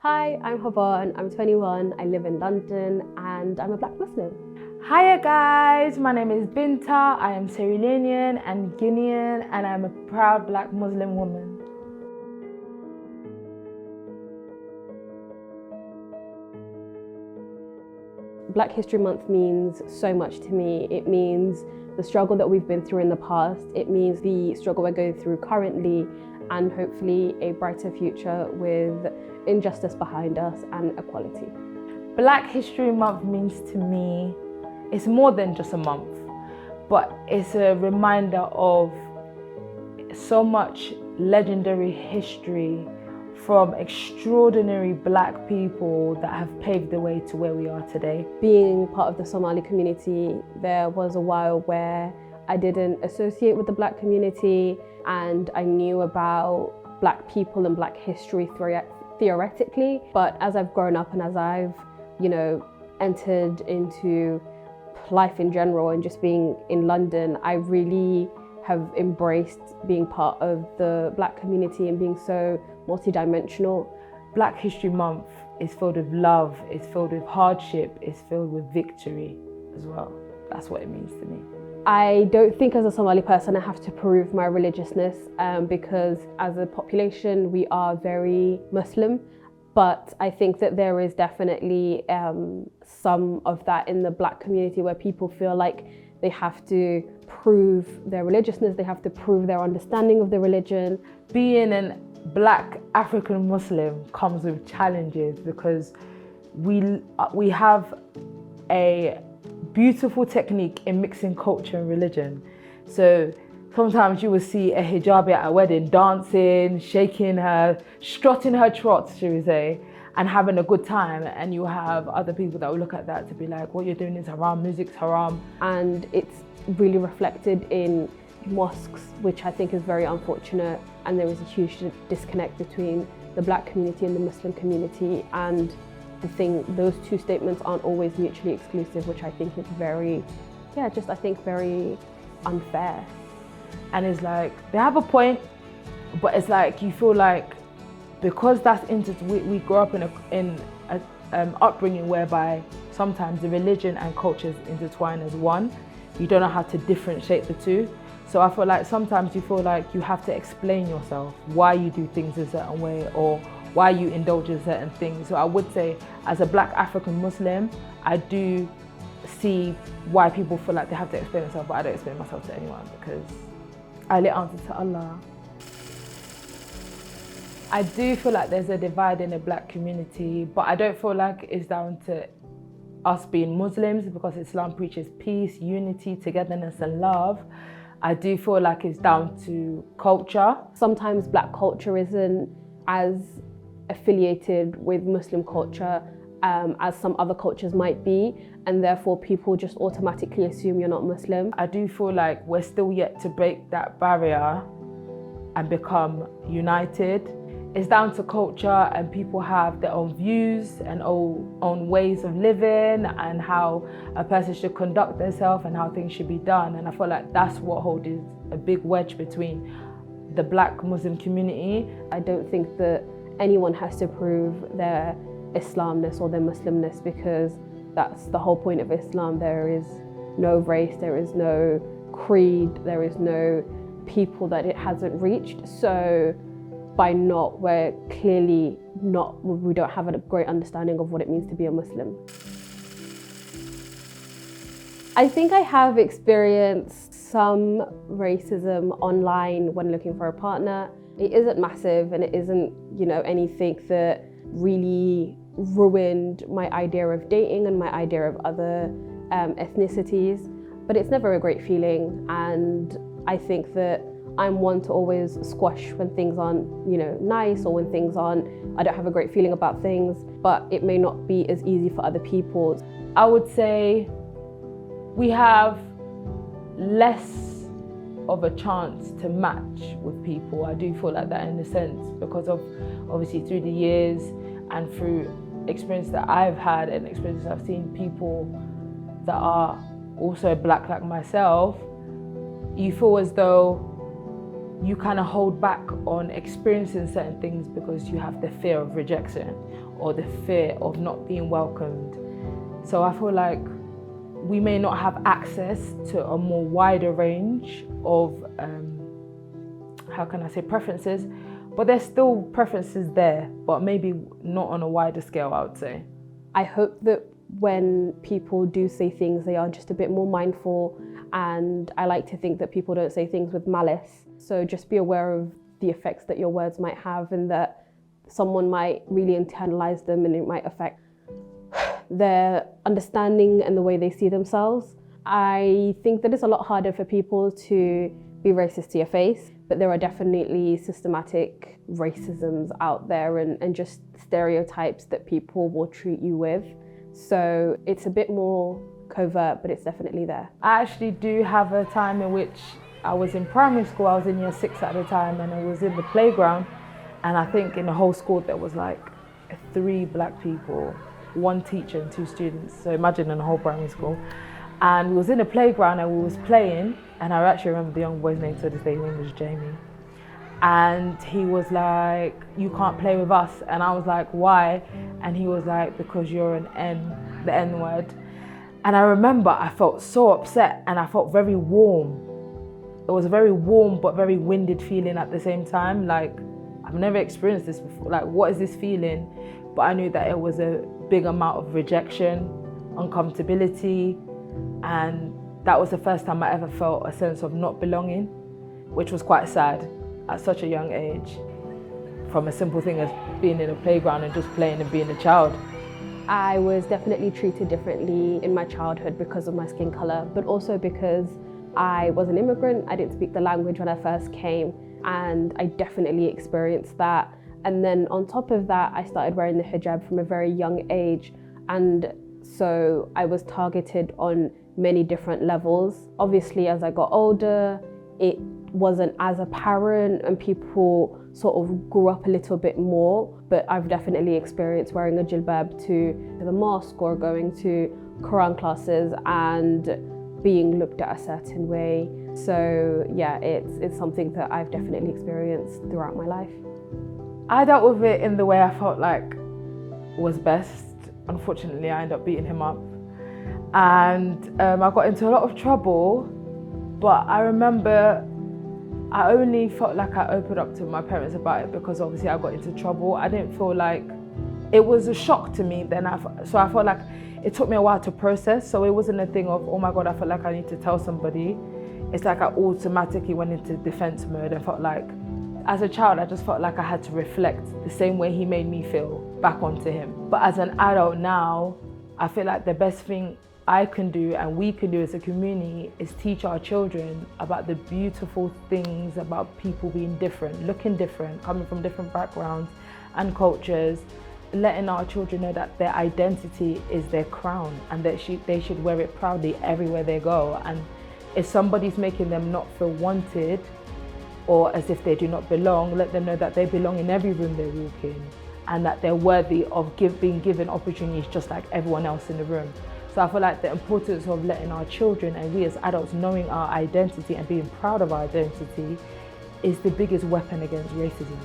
Hi, I'm Haboon, I'm 21, I live in London and I'm a Black Muslim. Hiya guys, my name is Bintah, I am Sierra Leonean and Guinean and I'm a proud Black Muslim woman. Black History Month means so much to me. It means the struggle that we've been through in the past. It means the struggle we're going through currently and hopefully a brighter future with injustice behind us and equality. Black History Month means to me, it's more than just a month, but it's a reminder of so much legendary history from extraordinary Black people that have paved the way to where we are today. Being part of the Somali community, there was a while where I didn't associate with the Black community and I knew about Black people and Black history theoretically. But as I've grown up and as I've, entered into life in general and just being in London, I really have embraced being part of the Black community and being so multidimensional. Black History Month is filled with love, it's filled with hardship, it's filled with victory as well. That's what it means to me. I don't think as a Somali person I have to prove my religiousness because as a population we are very Muslim, but I think that there is definitely some of that in the Black community where people feel like they have to prove their religiousness, they have to prove their understanding of the religion. Being an Black African Muslim comes with challenges because we have a beautiful technique in mixing culture and religion. So sometimes you will see a hijabi at a wedding dancing, shaking her, strutting her trot, should we say, and having a good time. And you have other people that will look at that to be like, what you're doing is haram, music's haram. And it's really reflected in mosques, which I think is very unfortunate. And there is a huge disconnect between the Black community and the Muslim community. And those two statements aren't always mutually exclusive, which I think is very unfair. And it's like, they have a point, but it's like, you feel like, because we grow up in a upbringing whereby sometimes the religion and culture is intertwined as one, you don't know how to differentiate the two. So I feel like sometimes you feel like you have to explain yourself, why you do things a certain way or why you indulge in certain things. So I would say, as a Black African Muslim, I do see why people feel like they have to explain themselves, but I don't explain myself to anyone because I let answer to Allah. I do feel like there's a divide in the Black community, but I don't feel like it's down to us being Muslims because Islam preaches peace, unity, togetherness and love. I do feel like it's down to culture. Sometimes Black culture isn't as affiliated with Muslim culture as some other cultures might be, and therefore people just automatically assume you're not Muslim. I do feel like we're still yet to break that barrier and become united. It's down to culture, and people have their own views and own ways of living and how a person should conduct themselves and how things should be done. And I feel like that's what holds a big wedge between the Black Muslim community. I don't think that anyone has to prove their Islamness or their Muslimness because that's the whole point of Islam. There is no race, there is no creed, there is no people that it hasn't reached. So we don't have a great understanding of what it means to be a Muslim. I think I have experienced some racism online when looking for a partner. It isn't massive and it isn't, anything that really ruined my idea of dating and my idea of other ethnicities, but it's never a great feeling. And I think that I'm one to always squash when things aren't, nice or when I don't have a great feeling about things, but it may not be as easy for other people. I would say we have less of a chance to match with people. I do feel like that in a sense because of obviously through the years and through experience that I've had and experiences I've seen people that are also Black like myself, you feel as though you kind of hold back on experiencing certain things because you have the fear of rejection or the fear of not being welcomed. So I feel like we may not have access to a more wider range of, preferences, but there's still preferences there, but maybe not on a wider scale, I would say. I hope that when people do say things, they are just a bit more mindful, and I like to think that people don't say things with malice. So just be aware of the effects that your words might have, and that someone might really internalize them and it might affect their understanding and the way they see themselves. I think that it's a lot harder for people to be racist to your face, but there are definitely systematic racisms out there and just stereotypes that people will treat you with. So it's a bit more covert, but it's definitely there. I actually do have a time in which I was in primary school. I was in year 6 at the time, and I was in the playground, and I think in the whole school there was like 3 black people, 1 teacher and 2 students. So imagine in the whole primary school. And we was in the playground and we was playing, and I actually remember the young boy's name to this day. His name was Jamie. And he was like, "You can't play with us." And I was like, "Why?" And he was like, "Because you're an N, the N word." And I remember I felt so upset, and I felt very warm. It was a very warm but very winded feeling at the same time. Like, I've never experienced this before. Like, what is this feeling? But I knew that it was a big amount of rejection, uncomfortability, and that was the first time I ever felt a sense of not belonging, which was quite sad at such a young age, from a simple thing as being in a playground and just playing and being a child. I was definitely treated differently in my childhood because of my skin colour, but also because I was an immigrant. I didn't speak the language when I first came, and I definitely experienced that. And then on top of that, I started wearing the hijab from a very young age, and so I was targeted on many different levels. Obviously, as I got older, it wasn't as apparent and people sort of grew up a little bit more, but I've definitely experienced wearing a jilbab to the mosque or going to Quran classes and being looked at a certain way. So yeah, it's something that I've definitely experienced throughout my life. I dealt with it in the way I felt like was best. Unfortunately, I ended up beating him up, and I got into a lot of trouble. But I remember I only felt like I opened up to my parents about it because obviously I got into trouble. I didn't feel like it was a shock to me then. So I felt like it took me a while to process. So it wasn't a thing of, oh my God, I felt like I need to tell somebody. It's like I automatically went into defense mode and felt like, as a child, I just felt like I had to reflect the same way he made me feel back onto him. But as an adult now, I feel like the best thing I can do and we can do as a community is teach our children about the beautiful things about people being different, looking different, coming from different backgrounds and cultures, letting our children know that their identity is their crown and that they should wear it proudly everywhere they go. And if somebody's making them not feel wanted or as if they do not belong, let them know that they belong in every room they walk in and that they're worthy of being given opportunities just like everyone else in the room. So I feel like the importance of letting our children and we as adults knowing our identity and being proud of our identity is the biggest weapon against racism.